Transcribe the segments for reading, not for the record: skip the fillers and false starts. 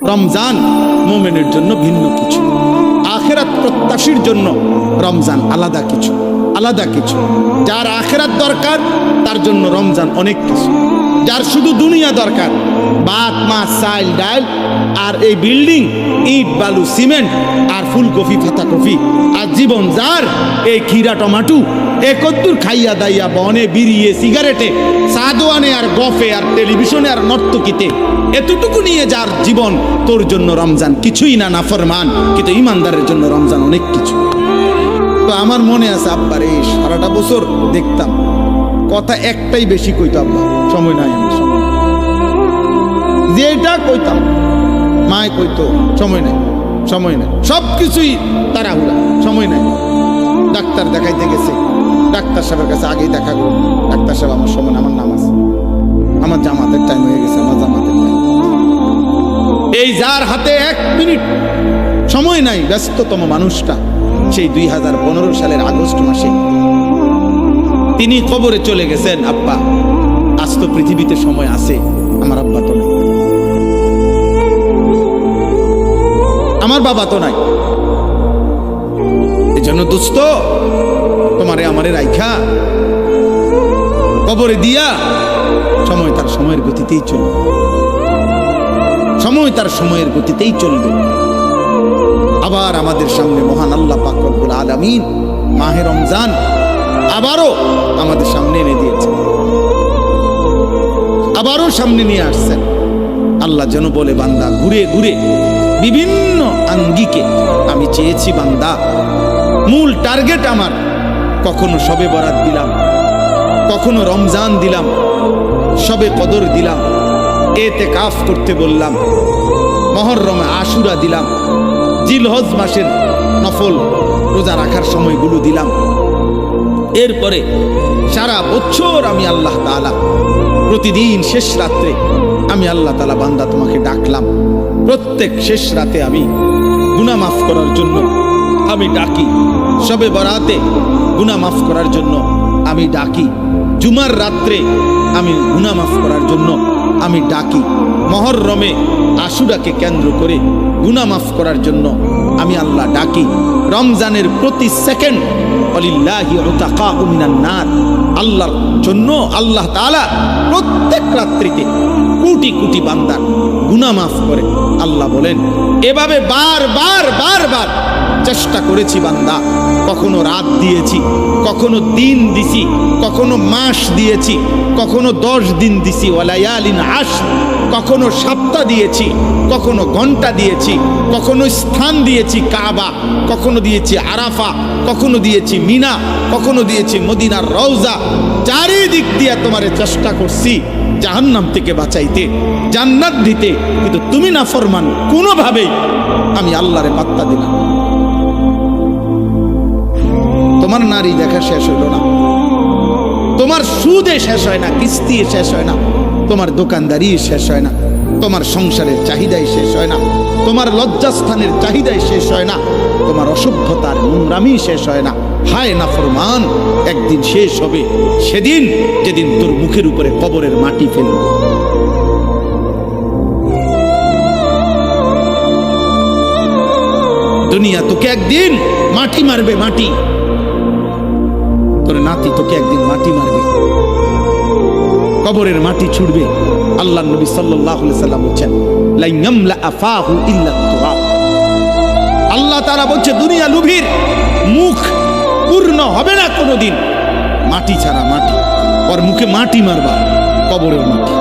রমজান মুমিনের জন্য ভিন্ন কিছু, আখিরাত প্রত্যাশীর জন্য রমজান আলাদা কিছু, আলাদা কিছু। যার আখিরাত দরকার তার জন্য রমজান অনেক কিছু। যার শুধু দুনিয়া দরকার, ভাত মাছ চাল ডাল আর এই বিল্ডিং, ইট বালু সিমেন্ট আর ফুলকপি পাতাকপি আর জীবন যার এই খিরা টমাটো এ কদ্দুর খাইয়া দাইয়া বনে বিড়িয়ে সিগারেটে সাদোয়ানে আর গফে আর টেলিভিশনে আর নর্তকীতে এতটুকু নিয়ে যার জীবন, তোর জন্য রমজান কিছুই না, নাফরমান। কিন্তু ইমানদারের জন্য রমজান অনেক কিছু। তো আমার মনে আছে আব্বার এই সারাটা বছর দেখতাম কথা একটাই বেশি কইতো, আব্বা সময় নাই, আমার সময় যেটা কইতাম মায় কইতো সময় নাই, সময় নাই, সব কিছুই তাড়াহুড়া, সময় নাই। ডাক্তার দেখাইতে গেছে, ডাক্তার সাহেবের কাছে আগেই দেখা করো, ডাক্তার সাহেব আমার সময়, আমার নামাজ, আমার জামাতের টাইম হয়ে গেছে, আমার জামাতের টাইম। এই যার হাতে 1 মিনিট সময় নাই, ব্যস্ততম মানুষটা, সেই 2015 সালের আগস্ট মাসে তিনি কবরে চলে গেছেন। আব্বা আজ তো পৃথিবীতে সময় আছে, আমার আব্বা তো নাই, আমার বাবা তো নাই। এই জন্য দোস্ত, তোমারে আমারে রাইখা কবরে দিয়া সময় তার সময়ের গতিতেই চলবে, সময় তার সময়ের গতিতেই চলবে। আবার আমাদের সামনে মহান আল্লাহ পাক রব্বুল আলামিন মাহে রমজান আবারও আমাদের সামনে এনে দিয়েছেন, আবারও সামনে নিয়ে আসছেন। আল্লাহ যেন বলে, বান্দা ঘুরে ঘুরে বিভিন্ন আঙ্গিকে আমি চেয়েছি বান্দা, মূল টার্গেট আমার, কখনো শবে বরাত দিলাম, কখনো রমজান দিলাম, শবে কদর দিলাম, এতেকাফ করতে বললাম, মুহররমে আশুরা দিলাম, জিলহজ মাসের নফল রোজা রাখার সময়গুলো দিলাম। এরপরে সারা বছর আমি আল্লাহ তাআলা প্রতিদিন শেষ রাত্রে আমি আল্লাহ তাআলা বান্দা তোমাকে ডাকলাম। প্রত্যেক শেষ রাতে আমি গুনাহ মাফ করার জন্য আমি ডাকি, শবে বরাতে গুনাহ মাফ করার জন্য আমি ডাকি, জুমার রাত্রে আমি গুনাহ মাফ করার জন্য আমি ডাকি, মুহররমে আশুরাকে কেন্দ্র করে গুনাহ মাফ করার জন্য আমি আল্লাহ ডাকি। রমজানের প্রতি সেকেন্ড ওয়ালিল্লাহি উতাকাউ মিনান নার, আল্লাহর জন্য আল্লাহ তাআলা প্রত্যেক রাত্রিতে কোটি কোটি বান্দার গুনাহ মাফ করে। আল্লাহ বলেন, এভাবে বারবার বারবার চেষ্টা করেছি বান্দা, কখনো রাত দিয়েছি, কখনো দিন দিছি, কখনো মাস দিয়েছি, কখনো 10 দিন দিছি, ওয়ালায়ালিন আশর, কখনো সপ্তাহ দিয়েছি, কখনো ঘন্টা দিয়েছি, কখনো স্থান দিয়েছি কাবা, কখনো দিয়েছি আরাফা, কখনো দিয়েছি মিনা, কখনো দিয়েছি মদিনার রওজা। চারিদিক দিয়ে তোমারে চেষ্টা করছি জাহান্নাম থেকে বাঁচাইতে, জান্নাত দিতে, কিন্তু তুমি নাফরমান, কোনোভাবেই আমি আল্লাহরে পাত্তা দিলাম। তোমার নারী দেখা শেষ হইল না, তোমার সুদে শেষ হয় না, কিস্তি শেষ হয় না, তোমার দোকানদারি শেষ হয় না, তোমার সংসারের চাহিদাই শেষ হয় না, তোমার লজ্জাস্থানের চাহিদাই শেষ হয় না, তোমার অসভ্যতার নোংরামি শেষ হয় না। হায় নাফরমান, একদিন শেষ হবে, সেদিন যেদিন তোর মুখের উপরে কবরের মাটি ফেলবে। দুনিয়া তোকে একদিন মাটি মারবে, মাটি, তোর নাতি তোকে একদিন মাটি মারবে, কবরের মাটি ছুড়বে। আল্লাহ নবী সাল্লাল্লাহু আলাইহি সাল্লাম বলেন, লা ইয়ামলা আফাহু ইল্লা তুরাব। আল্লাহ তাআলা বলছে, দুনিয়া লুভির মুখ পূর্ণ হবে না কোনোদিন মাটি ছাড়া, মাটি। ওর মুখে মাটি মারবা, কবরের মাটি,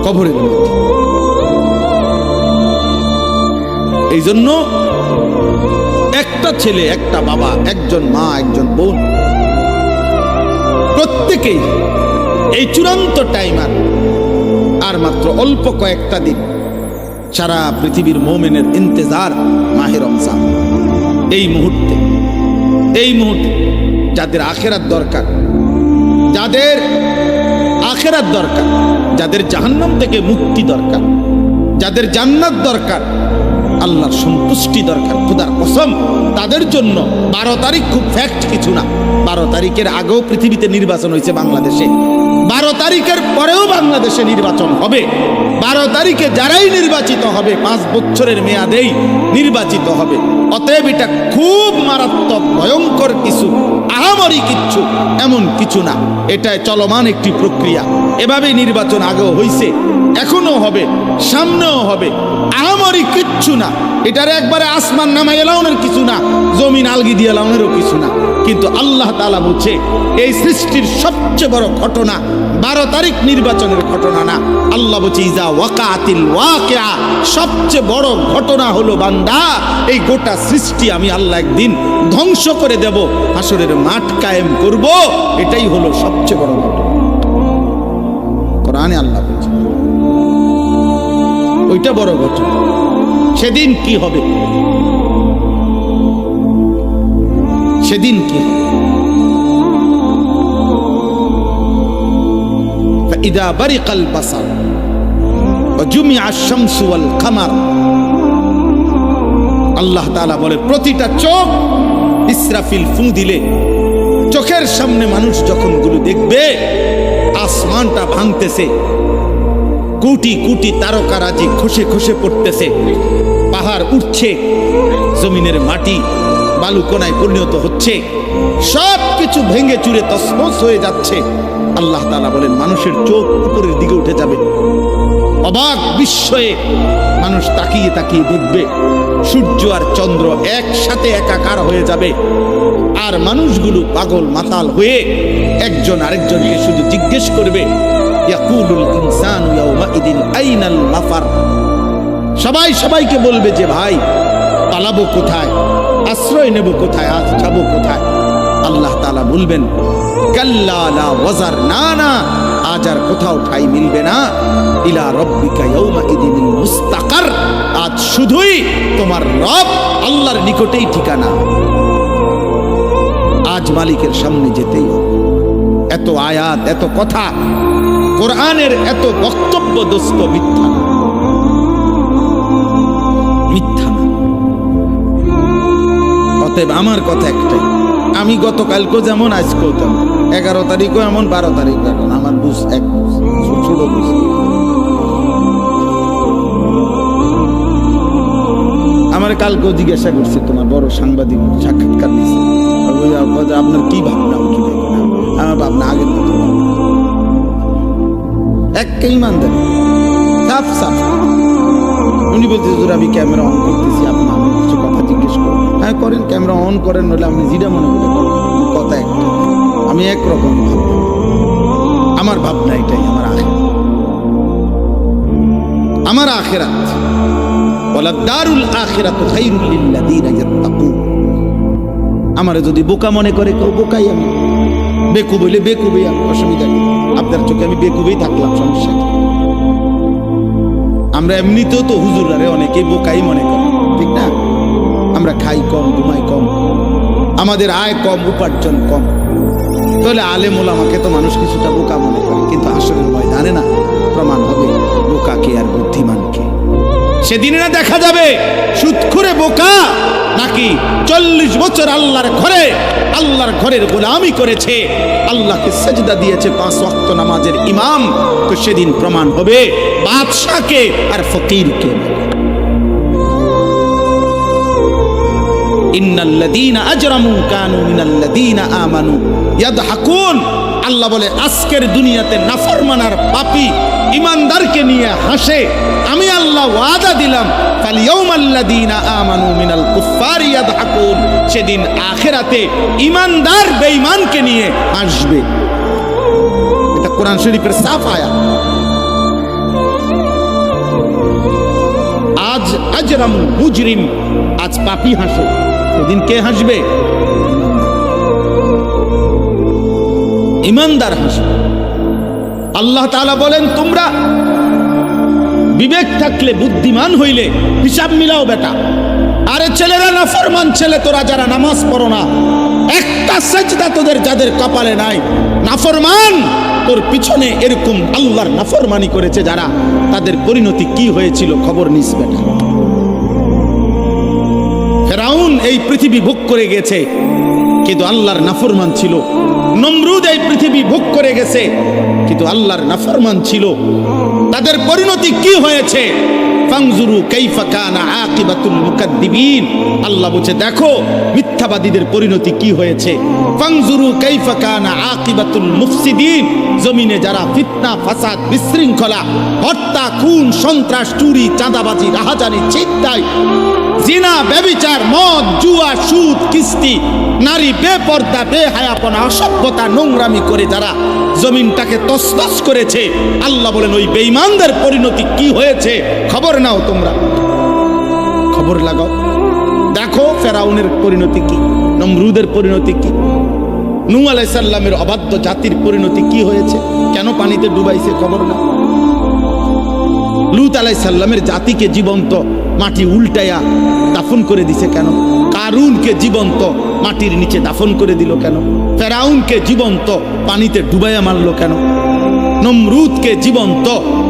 কবরের মাটি। এই জন্য একটা ছেলে, একটা বাবা, একজন মা, একজন বোন, প্রত্যেকেই এই চূড়ান্ত টাইম আর মাত্র অল্প কয়েকটা দিন, সারা পৃথিবীর মুমিনের ইন্তজার মাহে রমজান। এই মুহূর্তে, এই মুহূর্তে যাদের আখিরাত দরকার, যাদের আখিরাত দরকার, যাদের জাহান্নাম থেকে মুক্তি দরকার, যাদের জান্নাত দরকার, আল্লাহর সন্তুষ্টি দরকার, খোদার কসম তাদের জন্য 12 তারিখ খুব ফ্যাক্ট কিছু না। 12 তারিখের আগেও পৃথিবীতে নির্বাচন হয়েছে বাংলাদেশে, 12 তারিখের পরেও বাংলাদেশে নির্বাচন হবে। 12 তারিখে যারাই নির্বাচিত হবে 5 বছরের মেয়াদেই নির্বাচিত হবে। অতএব এটা খুব মারাত্মক ভয়ঙ্কর কিছু, আহামরি কিচ্ছু এমন কিছু না। এটা চলমান একটি প্রক্রিয়া। এভাবেই নির্বাচন আগেও হইছে, এখনো হবে, সামনেও হবে। আহামরি কিচ্ছু না। এটার একবারে আসমান নামাই এলাউনের কিছু না, জমিন আলগি দিয়ে এলাউনেরও কিছু না। কিন্তু আল্লাহ তাআলা বলছে এই সৃষ্টির সবচেয়ে বড় ঘটনা 12 তারিখ নির্বাচনের ঘটনা না। আল্লাহ বলছে ইজা ওয়াকাতিল ওয়াকিআ, সবচেয়ে বড় ঘটনা হলো বান্দা এই গোটা সৃষ্টি আমি আল্লাহ একদিন ধ্বংস করে দেব, হাসরের মাঠ কায়েম করব। এটাই হলো সবচেয়ে বড় ঘটনা। কোরআনে আল্লাহ বলছে ওইটা বড় ঘটনা। সেদিন কি হবে? সেদিন কি হবে? فإذا برق البصر وجمع الشمس والقمر, আল্লাহ তাআলা বলে প্রতিটা চোখ ইসরাফিল ফু দিলে চোখের সামনে মানুষ যখন গুলো দেখবে আসমানটা ভাঙতেছে, কোটি কোটি তারকারাজি খসে খসে পড়তেছে, পাহাড় উঠছে, জমিনের মাটি বালুকণায় পরিণত হচ্ছে, সব কিছু ভেঙে চুরে তছনছ হয়ে যাচ্ছে। আল্লাহ তাআলা বলেন মানুষের চোখ উপরের দিকে উঠে যাবে, অবাক বিস্ময়ে মানুষ তাকিয়ে তাকিয়ে দেখবে সূর্য আর চন্দ্র একসাথে একাকার হয়ে যাবে। আর মানুষগুলো পাগল মাতাল হয়ে একজন আরেকজনকে শুধু জিজ্ঞেস করবে ইয়াকুলুল ইনসানু ইয়াউমাইদিন আইনাল মাফার। সবাই সবাইকে বলবে যে ভাই পালাবো কোথায়, আশ্রয় নেব কোথায়, আজ যাবো কোথায়? আল্লাহ তাআলা বলবেন কাল্লা লা ওয়াজার, না না, আজ আর কোথাও ঠাই মিলবে না। ইলা রাব্বিকা ইয়াউমাইদিনিল মুস্তাকার, আজ শুধুই তোমার রব আল্লাহর নিকটেই ঠিকানা। আজ মালিকের সামনে যেতেই হবে। এত আয়াত, এত কথা, কোরআনের এত বক্তব্য দোস্ত মিথ্যা না, মিথ্যা না। অতএব আমার কথা একটাই, আমি গতকালকেও যেমন আজকেও তেমন, 11 তারিখও এমন, 12 তারিখও এমন। আমার বুঝ এক বুঝ, ছোট বুঝ। আমার কালকেও জিজ্ঞাসা করছে তোমার বড় সাংবাদিক সাক্ষাৎকার দিচ্ছে, আপনার কি ভাবনা উঠবে? আমার ভাবনা আগের মতো একটা ইমানদার সাফ সাফ। উনি বলতে হুজুর আমি ক্যামেরা অন করতেছি, আপনি আমি কিছু কথা জিজ্ঞেস করুন। হ্যাঁ করেন, ক্যামেরা অন করেন, নইলে আপনি যেটা মনে করে করেন, কথা একটা। আমি একরকম ভাবনা, আমার ভাবনা এটাই, আমার আখিরাত। ওয়ালা দারুল আখিরাতু খায়রুল লিল্লাযিনা ইয়াত্তাকুন। আমারে যদি বোকা মনে করে কেউ, বোকাই আমি, বেকুব হইলে বেকুবই, অসুবিধা নেই। আপনার চোখে আমি বেকুবেই থাকলাম, সমস্যা কি? আমরা এমনিতেও তো হুজুরারে অনেকেই বোকাই মনে করে, ঠিক না? আমরা খাই কম, ঘুমাই কম, আমাদের আয় কম, উপার্জন কম। তাহলে আলেম ওলামাকে তো মানুষ কিছুটা বোকা মনে করে, কিন্তু আসলের ময়দানে না প্রমাণ হবে বোকাকে আর বুদ্ধিমানকে। সেদিনে না দেখা যাবে সুদখোরে বোকা নাকি 40 বছর আল্লাহর ঘরের গোলামি করেছে, আল্লাহকে সেজদা দিয়েছে, 5 ওয়াক্ত নামাজের ইমাম। তো সেদিন প্রমাণ হবে বাদশাকে আর ফকিরকে। ইন্নাল্লাযীনা আজরামু কানু মিনাল্লাযীনা আমানু ইয়াদহাকুন। আল্লাহ বলে আজকের দুনিয়াতে নাফরমানার পাপী ইমানদারকে নিয়ে হাসে, আমি আল্লাহ ওয়াদা দিলাম ফালইয়াউমাল্লাযীনা আমানু মিনাল কুফফারি ইয়াদহাকুন। সেদিন আখিরাতে ইমানদার বেঈমানকে নিয়ে হাসবে। এটা কোরআন শরীফের সাফ আয়াত। আজ আজরামু মুজরিম, আজ পাপী হাসে, সেদিন কে হাসবে? ইমানদার হাসবে। আল্লাহ তাআলা বলেন তোমরা বিবেক থাকলে, বুদ্ধিমান হইলে হিসাব মিলাও বেটা। আরে ছেলেরা নাফরমান ছেলে, তোরা যারা নামাজ পড়ো না, একটা সেজদা তোদের যাদের কপালে নাই, নাফরমান তোর পিছনে এরকম আল্লাহর নাফরমানি করেছে যারা, তাদের পরিণতি কি হয়েছিল খবর নিস বেটা। ফেরাউন এই পৃথিবী ভোগ করে গেছে, কিন্তু আল্লাহর নাফরমান ছিল। নমরুদ এই পৃথিবী ভোগ করে গেছে কিন্তু আল্লাহর নাফরমান ছিল। তাদের পরিণতি কি হয়েছে? ফাংজুরু কাইফা কানা আকিবাতুল মুকাদ্দিবিন। আল্লাহ বলছে দেখো মিথ্যাবাদীদের পরিণতি কি হয়েছে। ফাংজুরু কাইফা কানা আকিবাতুল মুফসিদিন। জমিনে যারা ফিতনা ফাসাদ বিশৃঙ্খলা হত্যা খুন সন্ত্রাস চুরি চাঁদাবাজি রাহাজানি ছিনতাই জিনা ব্যভিচার মদ জুয়া সুদ কিস্তি নারী বেপর্দা বেহায়াপনা অসভ্যতা নোংরামি করে যারা জমিনটাকে তছনছ করেছে, আল্লাহ বলেন ওই বেঈমানদের পরিণতি কি হয়েছে খবর নাও, তোমরা খবর লাগাও। দেখো ফেরাউনের পরিণতি কি, নমরুদের পরিণতি কি, নূহ আলাইহিস সালামের অবাধ্য জাতির পরিণতি কি হয়েছে, কেন পানিতে ডুবাইছে খবর নাও। লূত আলাইহিস সালামের জাতিকে জীবন্ত মাটি উল্টায়া দাফন করে দিছে কেন? কারুনকে জীবন্ত মাটির নিচে দাফন করে দিল কেন? ফেরাউনকে জীবন্ত পানিতে ডুবাইয়া মারলো কেন? নমরুদকে জীবন্ত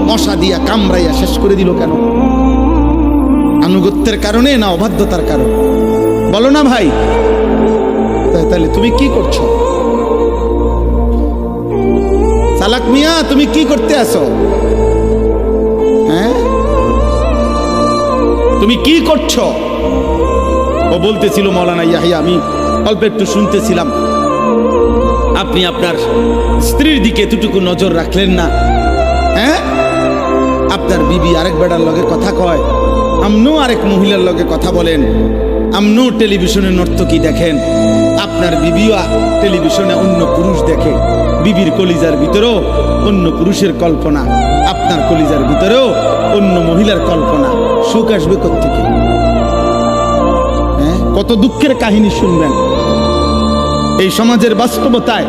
মশা দিয়া কামড়াইয়া শেষ করে দিল কেন? আনুগত্যের কারণে না অবাধ্যতার কারণে? বলো না ভাই। তাহলে তুমি কি করছো? সালাক মিয়া তুমি কি করতে আসো? হ্যাঁ তুমি কি করছো? ও বলতেছিল মাওলানা ইয়াহিয়া, আমি অল্প একটু শুনতেছিলাম, আপনি আপনার স্ত্রীর দিকে এতটুকু নজর রাখলেন না। হ্যাঁ আপনার বিবি আরেক বেড়ার লগে কথা কয়, আমনও আরেক মহিলার লগে কথা বলেন, আমনও টেলিভিশনে নর্তকী দেখেন, আপনার বিবিও টেলিভিশনে অন্য পুরুষ দেখে। বিবির কলিজার ভিতরেও অন্য পুরুষের কল্পনা, আপনার কলিজার ভিতরেও অন্য মহিলার কল্পনা। সুখ আসবে কোত্থেকে? হ্যাঁ কত দুঃখের কাহিনী শুনবেন এই সমাজের বাস্তবতায়।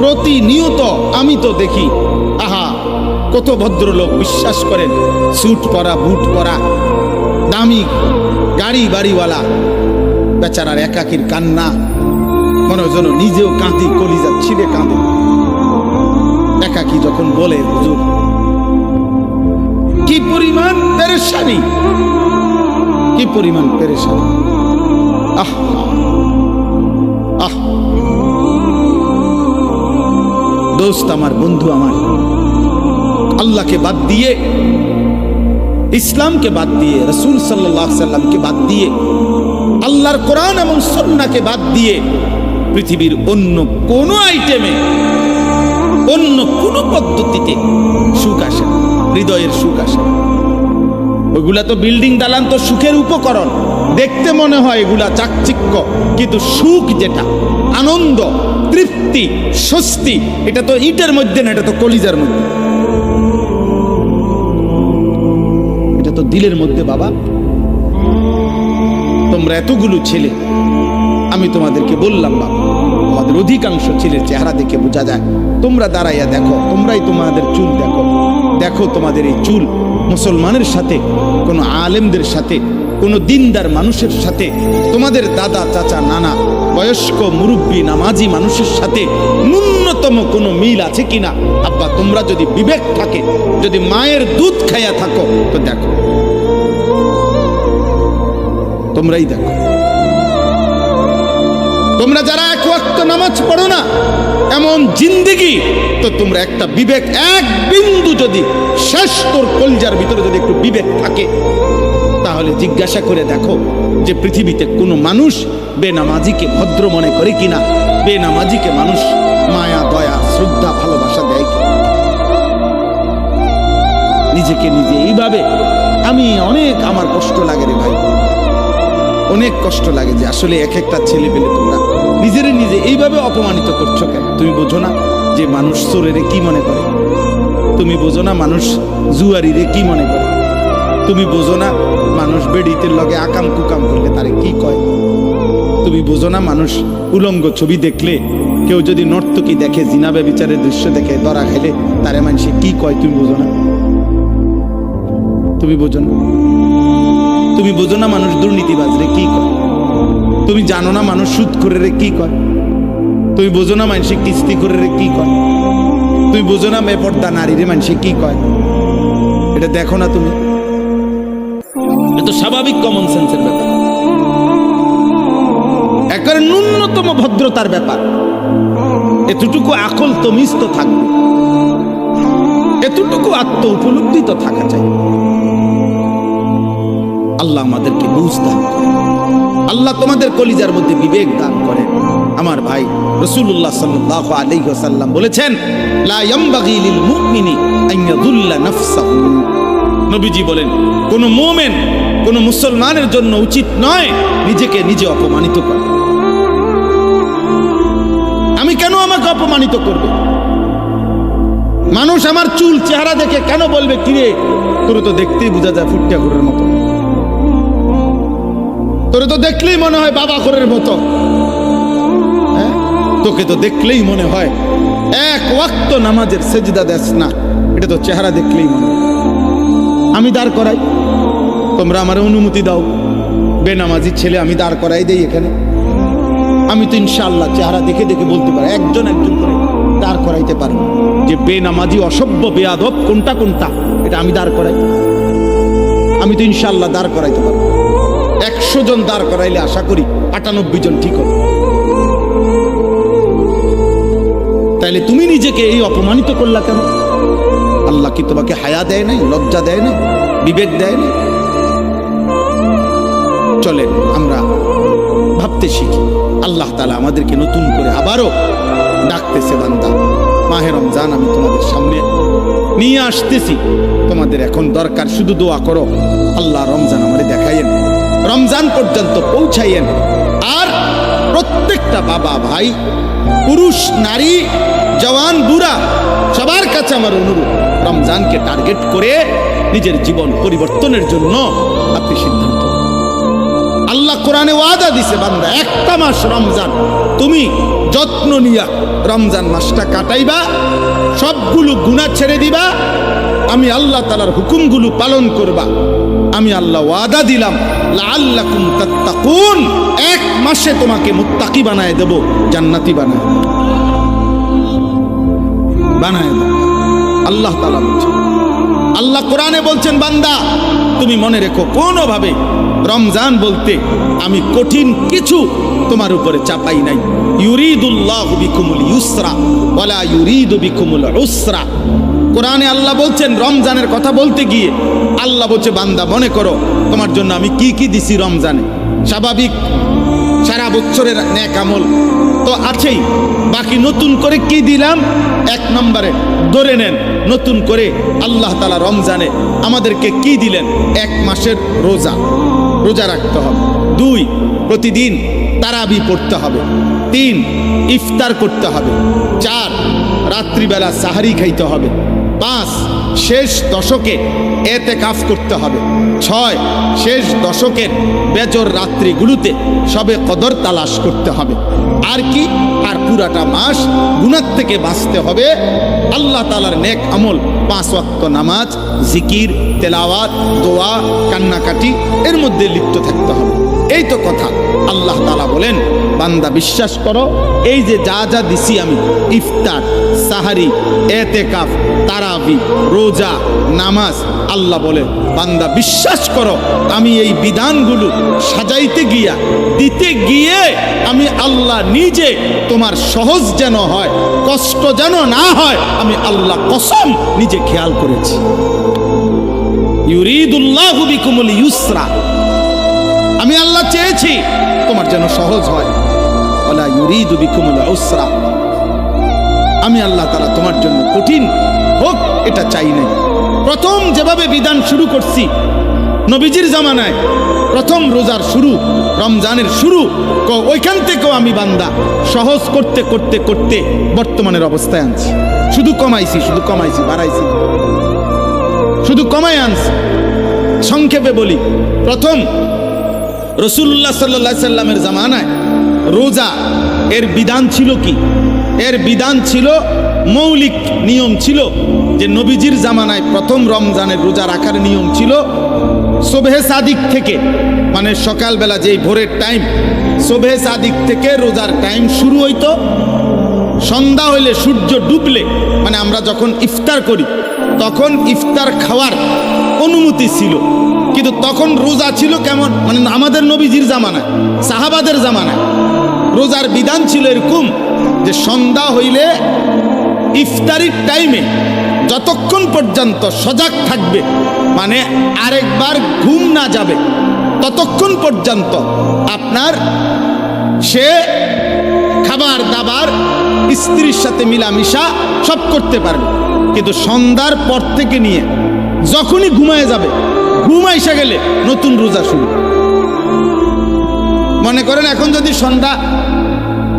প্রতিনিয়ত আমি তো দেখি, আহা কত ভদ্রলোক বিশ্বাস করেন, স্যুট পরা বুট পরা দামি গাড়ি বাড়িওয়ালা, বেচারার একাকির কান্না, মনে যেন নিজেও কাঁদি, কলিজা ছিঁড়ে কাঁদে একাকি যখন বলে হুজুর কি পরিমাণ পেরেশানি, কি পরিমাণ পেরেশানি। আহ আহ দোস্ত আমার, বন্ধু আমার, আল্লাহকে বাদ দিয়ে, ইসলামকে বাদ দিয়ে, রাসূল সাল্লাল্লাহু আলাইহি সাল্লামকে বাদ দিয়ে, আল্লাহর কোরআন এবং সুন্নাহকে বাদ দিয়ে পৃথিবীর অন্য কোন আইটেমে অন্য কোন পদ্ধতিতে সুখ আসে না, হৃদয়ের সুখ আসে। ওইগুলা তো বিল্ডিং দালান তো সুখের উপকরণ, দেখতে মনে হয় এগুলা চাকচিক্য, কিন্তু সুখ যেটা আনন্দ তৃপ্তি স্বস্তি, এটা তো ইটের মধ্যে না, এটা তো কলিজার মধ্যে, এটা তো দিলের মধ্যে। বাবা তোমরা এতগুলো ছেলে, আমি তোমাদেরকে বললাম বাবা, আমাদের অধিকাংশ ছেলের চেহারা দেখে বোঝা যায়। তোমরা দাঁড়াইয়া দেখো, তোমরাই তোমাদের চুল দেখো, দেখো তোমাদের এই চুল মুসলমানের সাথে, কোনো আলেমদের সাথে, কোনো দিনদার মানুষের সাথে, তোমাদের দাদা চাচা নানা বয়স্ক মুরব্বী নামাজি মানুষের সাথে ন্যূনতম কোনো মিল আছে কিনা? আব্বা তোমরা যদি বিবেক থাকে, যদি মায়ের দুধ খাইয়া থাকো তো দেখো, তোমরাই দেখো। তোমরা যারা এক ওয়াক্ত নামাজ পড়ো না এমন জিন্দেগি, তো তোমরা একটা বিবেক এক বিন্দু যদি শেষ তোর কলজার ভিতরে যদি একটু বিবেক থাকে, তাহলে জিজ্ঞাসা করে দেখো যে পৃথিবীতে কোনো মানুষ বেনামাজিকে ভদ্র মনে করে কিনা, বেনামাজিকে মানুষ মায়া দয়া শ্রদ্ধা ভালোবাসা দেয় কিনা। নিজেকে নিজে এইভাবে, আমি অনেক, আমার কষ্ট লাগে রে ভাই, অনেক কষ্ট লাগে যে আসলে এক একটা ছেলে পেলে তোমরা নিজেরে নিজে এইভাবে অপমানিত করছো কেন? তুমি বোঝো না যে মানুষ চোরেরে কি মনে করে? তুমি বোঝো না মানুষ জুয়ারিরে কি মনে করে? তুমি বোঝো না মানুষ বেডিতের লগে আকাম কুকাম করলে তারে কি কয়? তুমি বোঝো না মানুষ উলঙ্গ ছবি দেখলে, কেউ যদি নর্তকী দেখে, জিনা ব্যভিচারের দৃশ্য দেখে ধরা খাইলে তারে মানুষে কি কয়? তুমি বোঝো না? তুমি বোঝো না? তুমি বোঝো না মানুষ দুর্নীতিবাজরে কি কয়? তুমি জানো না মানুষ সুদ করে কি কয়? তুমি বোঝো না মানুষে কিস্তি করে কি কয়? তুমি বোঝো না বেপর্দা নারীরে মানুষে কি কয়? এটা দেখো না তুমি? এটা স্বাভাবিক কমন সেন্সের ব্যাপার। এক একেবারে ন্যূনতম ভদ্রতার ব্যাপার। এতটুকু আকল তমিজ তো থাকবে, এতটুকু আত্ম উপলব্ধি তো থাকা চাই। আল্লাহ আমাদেরকে বুঝ দান করে, আল্লাহ তোমাদের কলিজার মধ্যে বিবেক দান করে। আমার ভাই রাসূলুল্লাহ সাল্লাল্লাহু আলাইহি ওয়াসাল্লাম বলেছেন, লা ইয়ামবাগি লিল মুমিনি আন ইয়াযুল্লা নাফসাহু। নবীজি বলেন, কোন মুমিন, কোন মুসলমানের জন্য উচিত নয় নিজেকে নিজে অপমানিত করা। আমি কেন আমাকে অপমানিত করবে? মানুষ আমার চুল চেহারা দেখে কেন বলবে, কিরে তোরে তো দেখতেই বোঝা যায় ফুটটা ঘরের মতো, তোরে তো দেখলেই মনে হয় বাবা ঘরের মতো, তোকে তো দেখলেই মনে হয় এক ওয়াক্ত নামাজের সেজদা দেস না, এটা তো চেহারা দেখলেই মনে হয়। আমি দাঁড় করাই, তোমরা আমার অনুমতি দাও, বেনামাজি ছেলে আমি দাঁড় করাই দেই এখানে। আমি তো ইনশাআল্লাহ চেহারা দেখে দেখে বলতে পারি, একজন একজন করে দাঁড় করাইতে পারি যে বেনামাজি, অসভ্য, বেয়াদব কোনটা কোনটা, এটা আমি দাঁড় করাই। আমি তো ইনশাআল্লাহ দাঁড় করাইতে পারি। 100 জন দাঁড় করাইলে আশা করি 98 জন ঠিক হবে। তাইলে তুমি নিজেকে এই অপমানিত করলা কেন? আল্লাহ কি তোমাকে হায়া দেয় নাই, লজ্জা দেয় নাই, বিবেক দেয় নাই? চলেন আমরা ভাবতে শিখি। আল্লাহ তাআলা আমাদেরকে নতুন করে আবারও ডাকতেছে, বান্দা মাহে রমজান আমি তোমাদের সামনে নিয়ে আসতেছি, তোমাদের এখন দরকার শুধু দোয়া করো, আল্লাহ রমজান আমারে দেখাইয়েন, রমজান পর্যন্ত পৌঁছাইয়েন। আর প্রত্যেকটা বাবা, ভাই, পুরুষ, নারী, জওয়ান, বুড়া, সবার কাছে আমার অনুরোধ, রমজানকে টার্গেট করে নিজের জীবন পরিবর্তনের জন্য আপনি সিদ্ধান্ত। আল্লাহ কোরআনে ওয়াদা দিছে, বান্দা একটা মাস রমজান তুমি যত্ন নিয়া রমজান মাসটা কাটাইবা, সবগুলো গুনাহ ছেড়ে দিবা, আমি আল্লাহ তাআলার হুকুমগুলো পালন করবা। আমি আল্লাহ ওয়াদা দিলাম, লাআল্লাকুম তাত্তাকুন, এক মাসে তোমাকে মুত্তাকি বানায় দেব, জান্নাতি বানায় দেব। আল্লাহ তাআলা বলছেন, আল্লাহ কোরআনে বলছেন, বান্দা তুমি মনে রেখো, কোনোভাবে রমজান বলতে আমি কঠিন কিছু তোমার উপরে চাপাই নাই। ইউরিদুল্লাহু বিকুমুল ইউসরা ওয়ালা ইউরিদু বিকুমুল উসরা। কোরআনে আল্লাহ বলছেন, রমজানের কথা বলতে গিয়ে আল্লাহ বলছে, বান্দা মনে করো তোমার জন্য আমি কি কি দিছি রমজানে। স্বাভাবিক সারা বছরের নেক আমল তো আছেই, বাকি নতুন করে কি দিলাম? 1 নম্বরে ধরে নেন, নতুন করে আল্লাহ তাআলা রমজানে আমাদেরকে কি দিলেন? 1 মাসের রোজা রাখতে হবে। 2, প্রতিদিন তারাবি পড়তে হবে। 3, ইফতার করতে হবে। 4, রাত্রিবেলা সাহারি খাইতে হবে। 5, শেষ দশকে এতেকাফ করতে হবে। 6, শেষ দশকের বেজর রাত্রিগুলোতে সবে কদর তালাশ করতে হবে। আর কি? আর পুরাটা মাস গুনাহ থেকে বাঁচতে হবে। আল্লাহ তাআলার নেক আমল, 5 ওয়াক্ত নামাজ, জিকির, তেলাওয়াত, দোয়া, কান্নাকাটি, এর মধ্যে লিপ্ত থাকতে হবে। এই তো কথা। আল্লাহ তাআলা বলেন, বান্দা বিশ্বাস করো, এই যে যা যা দিছি আমি, ইফতার, সাহারি, এতেকাফ, তারাবি, রোজা, নামাজ, আল্লাহ বলে বান্দা বিশ্বাস করো, আমি এই বিধানগুলো সাজাইতে গিয়া, দিতে গিয়ে আমি আল্লাহ নিজে তোমার সহজ যেন হয়, কষ্ট যেন না হয়, আমি আল্লাহ কসম নিজে খেয়াল করেছি। ইউরিদুল্লাহু বিকুমুল ইউসরা, আমি আল্লাহ চেয়েছি তোমার যেন সহজ হয়। ওয়ালা ইউরিদু বিকুমুল উসরা, আমি আল্লাহ তাআলা তোমার জন্য কঠিন হোক এটা চাই নাই। প্রথম যেভাবে বিধান শুরু করছি নবীজির জামানায়, প্রথম রোজার শুরু, রমজানের শুরু, ওইখান থেকেও আমি বান্দা সহজ করতে করতে করতে বর্তমানের অবস্থায় আনছি। শুধু কমাইছি, বাড়াইছি, শুধু কমাই আনছি। সংক্ষেপে বলি, প্রথম রাসূলুল্লাহ সাল্লাল্লাহু আলাইহি সাল্লামের জামানায় রোজা এর বিধান ছিল কি? এর বিধান ছিল, মৌলিক নিয়ম ছিল যে নবীজির জামানায় প্রথম রমজানের রোজা রাখার নিয়ম ছিল সুবহে সাদিক থেকে, মানে সকালবেলা যেই ভোরের টাইম, সুবহে সাদিক থেকে রোজার টাইম শুরু হইতো। সন্ধ্যা হইলে, সূর্য ডুবলে, মানে আমরা যখন ইফতার করি তখন ইফতার খাওয়ার অনুমতি ছিল। কিন্তু তখন রোজা ছিল কেমন? মানে আমাদের নবীজির জামানায়, সাহাবাদের জামানায় রোজার বিধান ছিল এরকম যে সন্ধ্যা হইলে ইফতারির টাইমে যতক্ষণ পর্যন্ত সজাগ থাকবে, মানে আরেকবার ঘুম না যাবে, ততক্ষণ পর্যন্ত আপনার সে খাবার দাবার স্ত্রীর সাথে মিলামিশা সব করতে পারবে। কিন্তু সন্ধ্যার পর থেকে নিয়ে যখনই ঘুমায় যাবে, ঘুম আইসা গেলে নতুন রোজা শুরু। মনে করেন এখন যদি সন্ধ্যা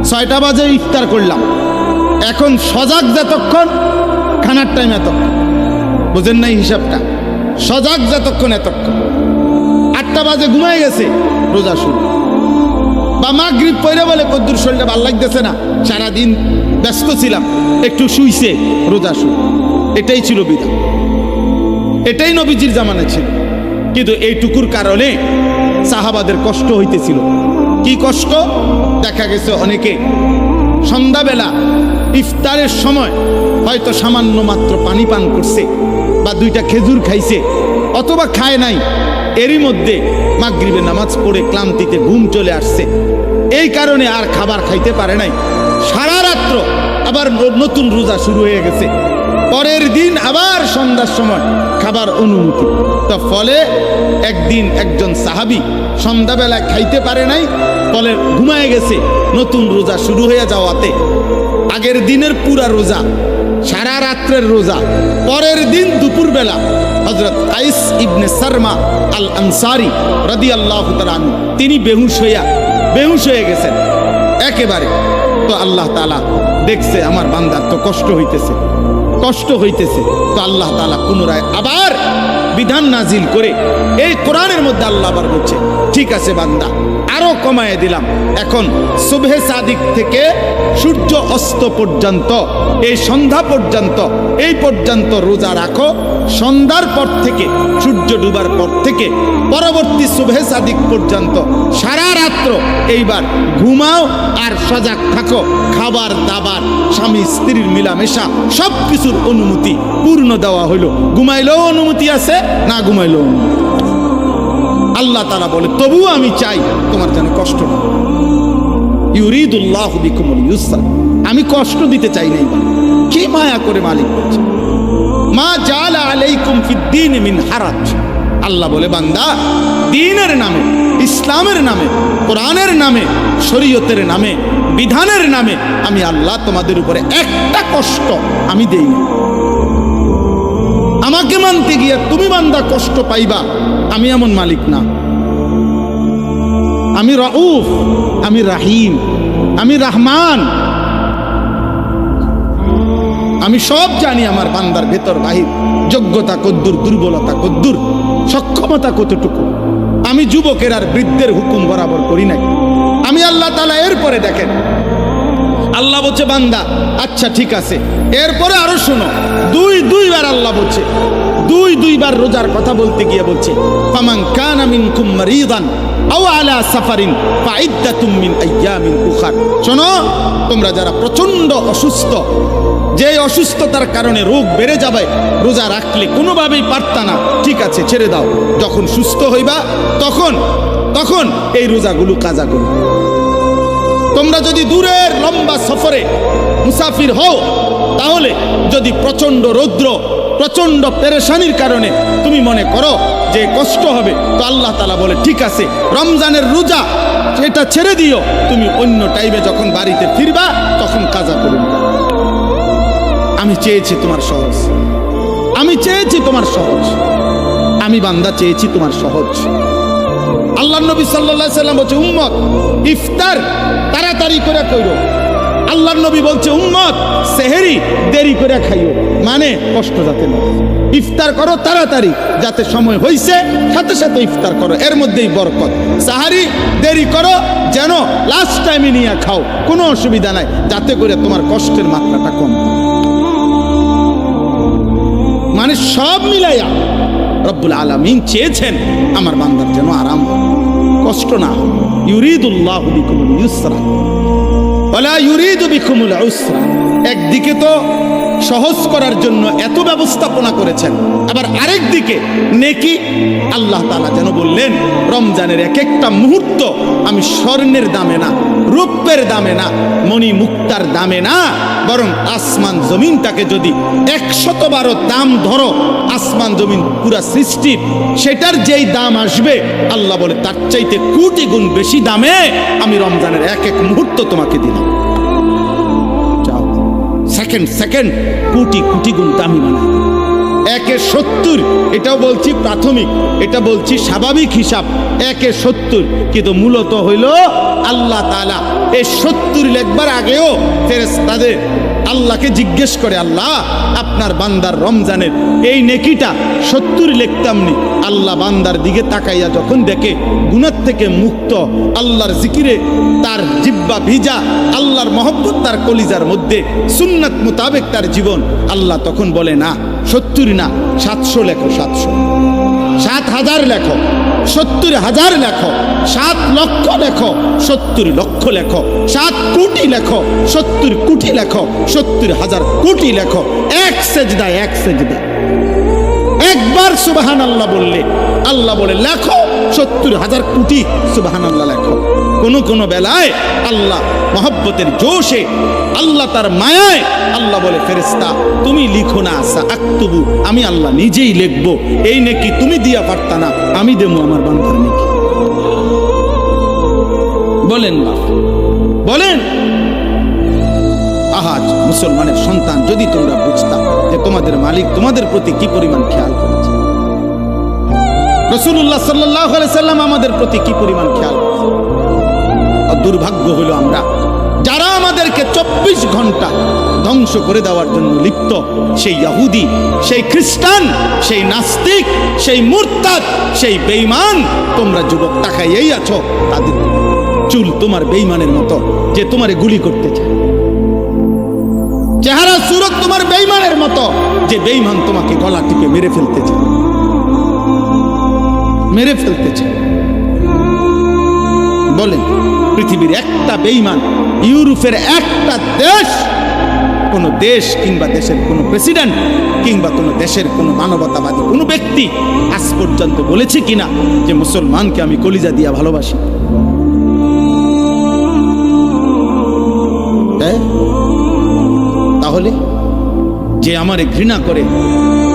6টা বাজে ইফতার করলাম, এখন সজাগ যতক্ষণ খানার টাইম এতক্ষণ, বুঝেন নাই হিসাবটা? সজাগ যতক্ষণ এতক্ষণ। 8টা বাজে ঘুমায় গেছে, রোজা শুরু। বা মাগরিব পড়ে বলে কদ্দুর শরীরটা ভাল লাগতেছে না, সারাদিন ব্যস্ত ছিলাম, একটু শুইছে, রোজা শুরু। এটাই ছিল বিধান, এটাই নবীজির জামানা ছিল। কিন্তু এইটুকুর কারণে সাহাবাদের কষ্ট হইতেছিল। কি কষ্ট? দেখা গেছে অনেকে সন্ধ্যাবেলা ইফতারের সময় হয়তো সামান্য মাত্র পানি পান করছে বা 2টা খেজুর খাইছে, অথবা খায় নাই। এরই মধ্যে মাগরিবে নামাজ পড়ে ক্লান্তিতে ঘুম চলে আসছে, এই কারণে আর খাবার খাইতে পারে নাই। সারা রাত্র আবার নতুন রোজা শুরু হয়ে গেছে, পরের দিন আবার সন্ধ্যার সময় খাবার অনুমতি। তো ফলে একদিন একজন সাহাবী সন্ধ্যাবেলায় খাইতে পারে নাই, ফলে ঘুমায় গেছে। নতুন রোজা শুরু হয়ে যাওয়াতে আগের দিনের পুরা রোজা, সারা রাত্রের রোজা, পরের দিন দুপুরবেলা হযরত কাইস ইবনে সারমা আল আনসারী রাদিয়াল্লাহু তাআলা আনহু তিনি বেহুশ হয়ে গেছেন একেবারে। তো আল্লাহ তাআলা দেখছে আমার বান্দার তো কষ্ট হইতেছে। তো আল্লাহ তাআলা পুনরায় আবার বিধান নাজিল করে এই কোরআনের মধ্যে আল্লাহ আবার বলছে, ঠিক আছে বান্দা, আরো কমায় দিলাম। এখন সুবহে সাদিক থেকে সূর্য অস্ত পর্যন্ত, এই সন্ধ্যা পর্যন্ত, এই পর্যন্ত রোজা রাখো। সন্ধ্যার পর থেকে সূর্য ডুবার পর থেকে পরবর্তী সুবহে সাদিক পর্যন্ত সারা রাত্র এইবার ঘুমাও আর সজাগ থাকো। খাবার দাবার, স্বামী স্ত্রীর মিলামেশা সব কিছুর অনুমতি পূর্ণ দেওয়া হইল। ঘুমাইলেও অনুমতি আছে, না ঘুমাইলেও অনুমতি। আল্লাহ তাআলা বলে, তবুও আমি চাই তোমার যেন কষ্ট না। ইউরিদুল্লাহু বিকুমুল ইউসরা, আমি কষ্ট দিতে চাই নাই। কি মায়া করে মালিক বলছে, মা জাআলা আলাইকুম ফিদ্দীন মিন হারাজ। আল্লাহ বলে, বান্দা, দ্বীনের নামে, ইসলামের নামে, কোরআনের নামে, শরীয়তের নামে, বিধানের নামে আমি আল্লাহ তোমাদের উপরে একটা কষ্ট আমি দেই না। আমাকে মানতে গিয়ে তুমি বান্দা কষ্ট পাইবা, আমি এমন মালিক না। আমি রাউফ, আমি রাহিম, আমি রহমান। আমি সব জানি আমার বান্দার ভেতর বাহির, যোগ্যতা কদ্দুর, দুর্বলতা কদ্দুর, সক্ষমতা কতটুকু। আমি যুবকের আর বৃদ্ধের হুকুম বরাবর করি নাই। আমি আল্লাহ তাআলা এরপরে দেখেন, আল্লাহ বলছে বান্দা আচ্ছা ঠিক আছে, এরপরে আরো শোনো। দুইবার আল্লাহ বলছে, দুইবার রোজার কথা বলতে গিয়ে বলছে, ফামান কানা মিনকুম মারিদান আও আলা সাফারিন ফাইদ্দাতুম মিন আইয়ামিন উখার। শোনো, তোমরা যারা প্রচন্ড অসুস্থ, যে অসুস্থতার কারণে রোগ বেড়ে যাবে, রোজা রাখলে কোনোভাবেই পারতা না, ঠিক আছে ছেড়ে দাও। যখন সুস্থ হইবা তখন এই রোজাগুলো কাজা করো। তোমরা যদি দূরের লম্বা সফরে মুসাফির হও, তাহলে যদি প্রচন্ড রৌদ্র, প্রচন্ড পেরেশানির কারণে তুমি মনে করো যে কষ্ট হবে, তো আল্লাহ তাআলা বলে ঠিক আছে, রমজানের রোজা এটা ছেড়ে দিও, তুমি অন্য টাইমে যখন বাড়িতে ফিরবা তখন কাজা করো। আমি চেয়েছি তোমার সহজ, আমি বান্দা চেয়েছি তোমার সহজ। আল্লাহর নবী সাল্লাল্লাহু আলাইহি সাল্লাম বলছে, উম্মত ইফতার তাড়াতাড়ি করে কইরো। আল্লাহর নবী বলছে, উম্মত সেহরি দেরি করে খাইও, মানে কষ্ট যাতে না। ইফতার করো তাড়াতাড়ি, যাতে সময় হইছে সাথে সাথে ইফতার করো, এর মধ্যেই বরকত। সাহারি দেরি করো, যেন লাস্ট টাইমে নিয়ে খাও, কোনো অসুবিধা নাই, যাতে করে তোমার কষ্টের মাত্রাটা কম। মানে সব মিলাইয়া রব্বুল আলামিন চেয়েছেন আমার বান্দার যেন আরাম, কষ্ট না হয়। ইউরিদুল্লাহু বিকুমুল ইউসরা ওয়ালা ইউরিদু বিকুমুল উসরা। একদিকে তো সহজ করার জন্য এত ব্যবস্থাপনা করেছেন। আবার আরেক দিকে নেকি, আল্লাহ তাআলা যেন বললেন রমজানের এক একটা মুহূর্ত আমি স্বর্ণের দামে না, রূপের দামে না, মণি মুক্তার দামে না, বরং আসমান জমিনটাকে যদি 100 দাম ধরো, আসমান জমিন পুরা সৃষ্টির, সেটার যেই দাম আসবে আল্লাহ বলে তার চাইতে কোটি গুণ বেশি দামে আমি রমজানের এক এক মুহূর্ত তোমাকে দিলাম। সেকেন্ড সেকেন্ড কোটি কোটি গুণ দামি বানাই। 1/70, এটাও বলছি প্রাথমিক, এটা বলছি স্বাভাবিক হিসাব, 1/70, কিন্তু মূলত হইল আল্লাহ তাআলা এই 70 লেখবার আগেও ফেরেশতাদের আল্লাহকে জিজ্ঞেস করে, আল্লাহ আপনার বান্দার রমজানের এই নেকিটা 70 লিখতামনি। আল্লাহ বান্দার দিকে তাকাইয়া যখন দেখে গুনাহ থেকে মুক্ত, আল্লাহর জিকিরে তার জিহ্বা ভিজা, আল্লাহর মহব্বত তার কলিজার মধ্যে, সুন্নাত মোতাবেক তার জীবন, আল্লাহ তখন বলে না 70 না, 700 লেখো, 700, 7,000 লেখো, 70,000 লেখো, 7 লক্ষ লেখো, 70 লক্ষ লেখো, 7 কোটি লেখো, 70 কোটি লেখো, 70,000 কোটি লেখো। এক সেজদায়, এক সেজদায় একবার সুবহানাল্লাহ বললে আল্লাহ বলে লেখো 70,000 কোটি সুবহানাল্লাহ লেখো। কোন বেলায় আল্লাহ মহব্বতের জোশে, আল্লাহ তার মায়ায় আল্লাহ বলে ফেরেশতা তুমি লিখো না, আকতুবু, আমি আল্লাহ নিজেই লিখবো। এই নেকি তুমি দিয়া পারতা না, আমি দেবো আমার বান্দার নেকি। বলেন বাপ, বলেন। আহাজ মুসলমানের সন্তান, যদি তোমরা বুঝতাম যে তোমাদের মালিক তোমাদের প্রতি কি পরিমাণ খেয়াল করেছে, রাসূলুল্লাহ সাল্লাল্লাহু আলাইহি সাল্লাম আমাদের প্রতি কি পরিমাণ খেয়াল করেছে। দুর্ভাগ্য হলো আমরা যারা আমাদেরকে 24 ঘন্টা ধ্বংস করে দেওয়ার জন্য লিপ্ত, সেই ইহুদি, সেই খ্রিস্টান, সেই নাস্তিক, সেই মুরতাদ, সেই বেঈমান, তোমরা যুবক তাকাইয়াই আছো তাদের চুল তোমার বেঈমানের মতো, যে তোমারে গুলি করতে চায়, চেহারা সুরত তোমার বেঈমানের মতো, যে বেঈমান তোমাকে গলা টিপে মেরে ফেলতে চায়, মেরে ফেলতে চায়। বলেন, পৃথিবীর একটা বেঈমান, ইউরোপের একটা দেশ, কোন দেশ কিংবা দেশের কোন প্রেসিডেন্ট কিংবা কোন দেশের কোন মানবতাবাদী কোন ব্যক্তি আজ পর্যন্ত বলেছে কিনা যে মুসলমানকে আমি কলিজা দিয়া ভালোবাসি? তাহলে যে আমারে ঘৃণা করে,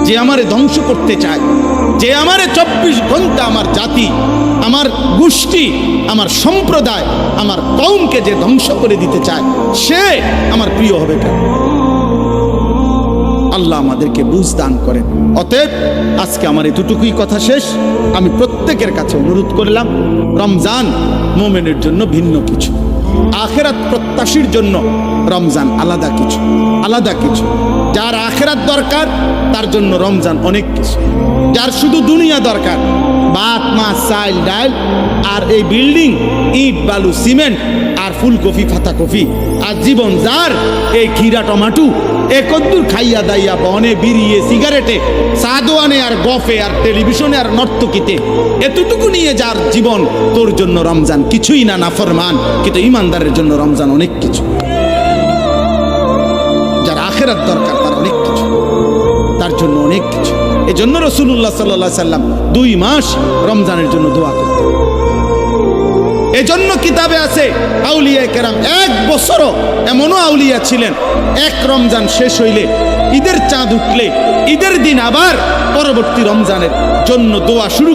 যে আমারে ধ্বংস করতে চায়, যে আমারে 24 ঘন্টা আমার জাতি, আমার গোষ্ঠী, আমার সম্প্রদায়, আমার কওমকে যে ধ্বংস করে দিতে চায়, সে আমার প্রিয় হবে কেন? আল্লাহ আমাদেরকে বুঝ দান করেন। অতএব আজকে আমার এতটুকুই কথা শেষ। আমি প্রত্যেকের কাছে অনুরোধ করলাম, রমজান মুমিনের জন্য ভিন্ন কিছু, আখিরাত প্রত্যাশীর জন্য রমজান আলাদা কিছু, আলাদা কিছু। যার আখিরাত দরকার তার জন্য রমজান অনেক কিছু। যার শুধু দুনিয়া দরকার, ভাত মাছ চাল ডাল আর এই বিল্ডিং, ইট বালু সিমেন্ট আর ফুলকপি ফাতাকপি, আর জীবন যার এই খিরা টমাটো একদ্দুর খাইয়া দাইয়া বনে বিড়িয়ে সিগারেটে সাদোয়ানে আর গফে আর টেলিভিশনে আর নর্তকীতে, এতটুকু নিয়ে যার জীবন, তোর জন্য রমজান কিছুই না, নাফরমান। কিন্তু ইমানদারের জন্য রমজান অনেক কিছু। যার আখিরাত দরকার তার অনেক কিছু, তার জন্য অনেক কিছু। এই জন্য রাসূলুল্লাহ সাল্লাল্লাহু আলাইহি সাল্লাম 2 মাস রমজানের জন্য দোয়া করতেন। এজন্য কিতাবে আছে আউলিয়া কেরাম 1 বছরও এমনও আউলিয়া ছিলেন, এক রমজান শেষ হইলে, ঈদের চাঁদ উঠলে, ঈদের দিন আবার পরবর্তী রমজানের জন্য দোয়া শুরু